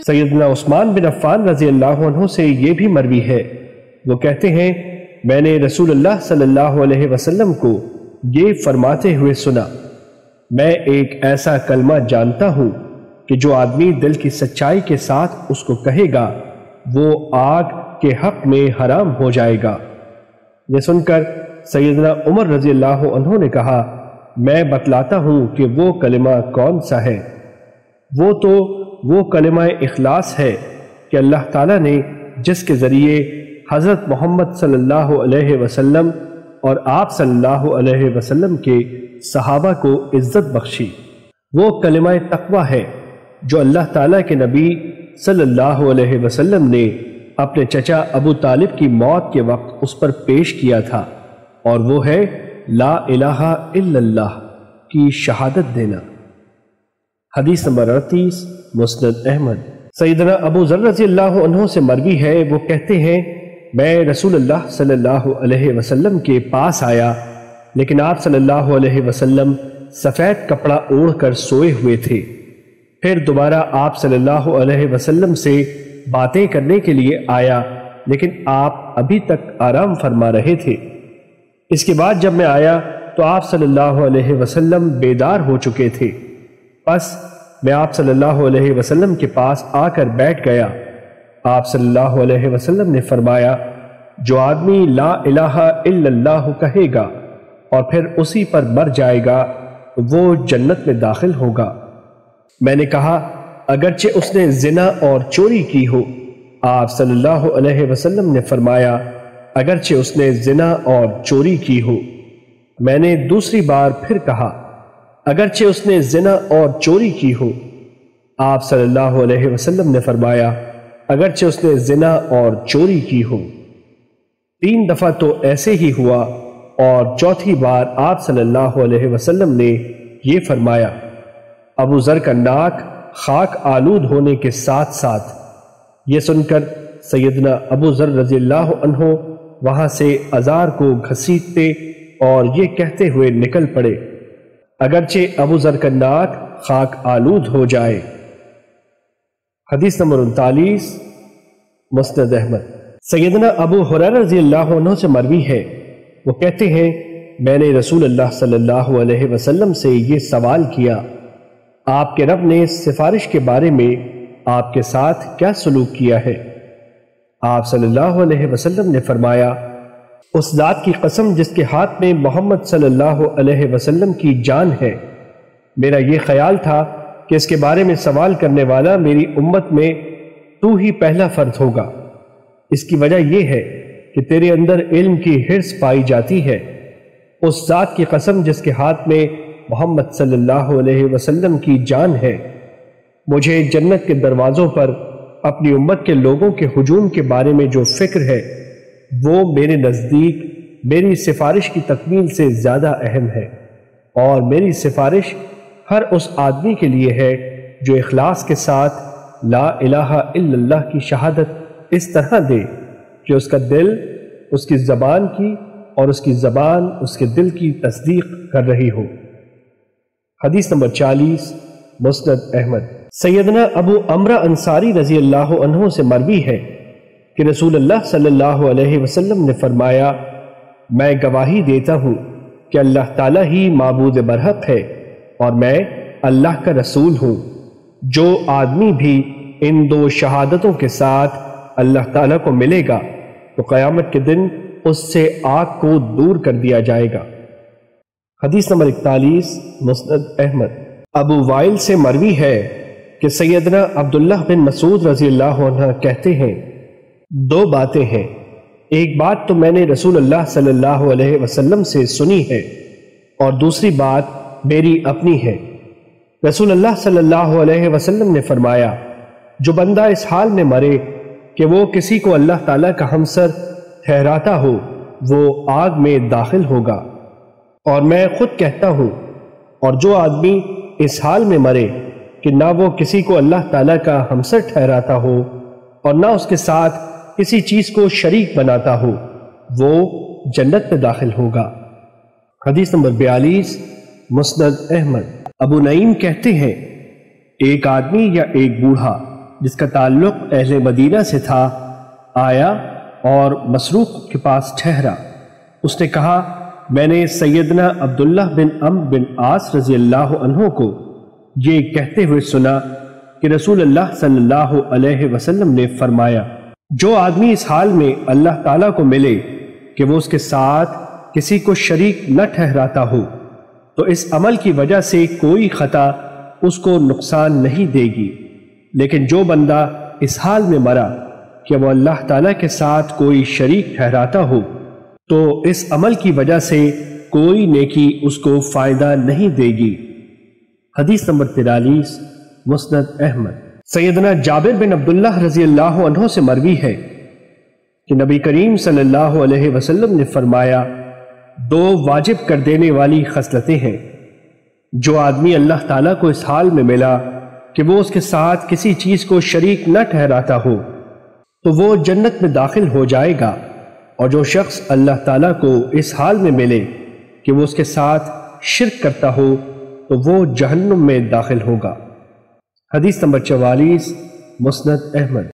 سیدنا عثمان بن عفان رضی اللہ عنہ سے یہ بھی مروی ہے، وہ کہتے ہیں میں نے رسول اللہ صلی اللہ علیہ وسلم کو یہ فرماتے ہوئے سنا، میں ایک ایسا کلمہ جانتا ہوں کہ جو آدمی دل کی سچائی کے ساتھ اس کو کہے گا وہ آگ کے حق میں حرام ہو جائے گا۔ یہ سن کر سیدنا عمر رضی اللہ عنہ نے کہا میں بتلاتا ہوں کہ وہ کلمہ کون سا ہے۔ وہ تو وہ کلمہ اخلاص ہے کہ اللہ تعالیٰ نے جس کے ذریعے حضرت محمد صلی اللہ علیہ وسلم اور آپ صلی اللہ علیہ وسلم کے صحابہ کو عزت بخشی۔ وہ کلمہ تقویٰ ہے جو اللہ تعالیٰ کے نبی صلی اللہ علیہ وسلم نے اپنے چچا ابو طالب کی موت کے وقت اس پر پیش کیا تھا، اور وہ ہے لا الہ الا اللہ کی شہادت دینا۔ حدیث نمبر 38 مسند احمد۔ سیدنا ابو ذر رضی اللہ عنہ سے مروی ہے، وہ کہتے ہیں میں رسول اللہ صلی اللہ علیہ وسلم کے پاس آیا، لیکن آپ صلی اللہ علیہ وسلم سفید کپڑا اوڑھ کر سوئے ہوئے تھے۔ پھر دوبارہ آپ صلی اللہ علیہ وسلم سے باتیں کرنے کے لیے آیا، لیکن آپ ابھی تک آرام فرما رہے تھے۔ اس کے بعد جب میں آیا تو آپ صلی اللہ علیہ وسلم بیدار ہو چکے تھے، پس میں آپ صلی اللہ علیہ وسلم کے پاس آ کر بیٹھ گیا۔ آپ صلی اللہ علیہ وسلم نے فرمایا جو آدمی لا الہ الا اللہ کہے گا اور پھر اسی پر مر جائے گا وہ جنت میں داخل ہوگا۔ میں نے کہا اگرچہ اس نے زنا اور چوری کی ہو۔ آپ صلی اللہ علیہ وسلم نے فرمایا اگرچہ اس نے زنا اور چوری کی ہو۔ میں نے دوسری بار پھر کہا اگرچہ اس نے زنا اور چوری کی ہو۔ آپ صلی اللہ علیہ وسلم نے فرمایا اگرچہ اس نے زنا اور چوری کی ہو۔ 3 دفعہ تو ایسے ہی ہوا، اور چوتھی بار آپ صلی اللہ علیہ وسلم نے یہ فرمایا۔ ابو ذر کا ناک خاک آلود ہونے کے ساتھ ساتھ یہ سن کر سیدنا ابو ذر رضی اللہ عنہ وہاں سے ازار کو گھسیٹتے اور یہ کہتے ہوئے نکل پڑے اگرچہ ابو ذر کا ناک خاک آلود ہو جائے۔ حدیث نمبر 39 مسند احمد۔ سیدنا ابو ہریرہ رضی اللہ عنہ سے مروی ہے، وہ کہتے ہیں میں نے رسول اللہ صلی اللہ علیہ وسلم سے یہ سوال کیا آپ کے رب نے سفارش کے بارے میں آپ کے ساتھ کیا سلوک کیا ہے؟ آپ صلی اللہ علیہ وسلم نے فرمایا اس ذات کی قسم جس کے ہاتھ میں محمد صلی اللہ علیہ وسلم کی جان ہے، میرا یہ خیال تھا کہ اس کے بارے میں سوال کرنے والا میری امت میں تو ہی پہلا فرد ہوگا۔ اس کی وجہ یہ ہے کہ تیرے اندر علم کی حرص پائی جاتی ہے۔ اس ذات کی قسم جس کے ہاتھ میں محمد صلی اللہ علیہ وسلم کی جان ہے، مجھے جنت کے دروازوں پر اپنی امت کے لوگوں کے ہجوم کے بارے میں جو فکر ہے وہ میرے نزدیک میری سفارش کی تکمیل سے زیادہ اہم ہے، اور میری سفارش ہر اس آدمی کے لیے ہے جو اخلاص کے ساتھ لا الہ الا اللہ کی شہادت اس طرح دے کہ اس کا دل اس کی زبان کی اور اس کی زبان اس کے دل کی تصدیق کر رہی ہو۔ حدیث نمبر 40 مسند احمد۔ سیدنا ابو عمرہ انصاری رضی اللہ عنہ سے مروی ہے کہ رسول اللہ صلی اللہ علیہ وسلم نے فرمایا میں گواہی دیتا ہوں کہ اللہ تعالیٰ ہی معبود برحق ہے اور میں اللہ کا رسول ہوں۔ جو آدمی بھی ان 2 شہادتوں کے ساتھ اللہ تعالیٰ کو ملے گا تو قیامت کے دن اس سے آگ کو دور کر دیا جائے گا۔ حدیث نمبر 41 مسند احمد۔ ابو وائل سے مروی ہے کہ سیدنا عبداللہ بن مسعود رضی اللہ عنہ کہتے ہیں 2 باتیں ہیں، ایک بات تو میں نے رسول اللہ صلی اللہ علیہ وسلم سے سنی ہے اور دوسری بات میری اپنی ہے۔ رسول اللہ صلی اللہ علیہ وسلم نے فرمایا جو بندہ اس حال میں مرے کہ وہ کسی کو اللہ تعالیٰ کا ہمسر ٹھہراتا ہو وہ آگ میں داخل ہوگا، اور میں خود کہتا ہوں اور جو آدمی اس حال میں مرے کہ نہ وہ کسی کو اللہ تعالیٰ کا ہمسر ٹھہراتا ہو اور نہ اس کے ساتھ کسی چیز کو شریک بناتا ہو وہ جنت میں داخل ہوگا۔ حدیث نمبر 42 مسند احمد۔ ابو نعیم کہتے ہیں ایک آدمی یا ایک بوڑھا جس کا تعلق اہل مدینہ سے تھا آیا اور مسروق کے پاس ٹھہرا۔ اس نے کہا میں نے سیدنا عبداللہ بن عمرو بن عاص رضی اللہ عنہ کو یہ کہتے ہوئے سنا کہ رسول اللہ صلی اللہ علیہ وسلم نے فرمایا جو آدمی اس حال میں اللہ تعالیٰ کو ملے کہ وہ اس کے ساتھ کسی کو شریک نہ ٹھہراتا ہو تو اس عمل کی وجہ سے کوئی خطا اس کو نقصان نہیں دے گی، لیکن جو بندہ اس حال میں مرا کہ وہ اللہ تعالیٰ کے ساتھ کوئی شریک ٹھہراتا ہو تو اس عمل کی وجہ سے کوئی نیکی اس کو فائدہ نہیں دے گی۔ حدیث نمبر 43 مسند احمد۔ سیدنا جابر بن عبداللہ رضی اللہ عنہ سے مروی ہے کہ نبی کریم صلی اللہ علیہ وسلم نے فرمایا دو واجب کر دینے والی خصلتیں ہیں، جو آدمی اللہ تعالیٰ کو اس حال میں ملا کہ وہ اس کے ساتھ کسی چیز کو شریک نہ ٹھہراتا ہو تو وہ جنت میں داخل ہو جائے گا، اور جو شخص اللہ تعالیٰ کو اس حال میں ملے کہ وہ اس کے ساتھ شرک کرتا ہو تو وہ جہنم میں داخل ہوگا۔ حدیث نمبر 44 مسند احمد۔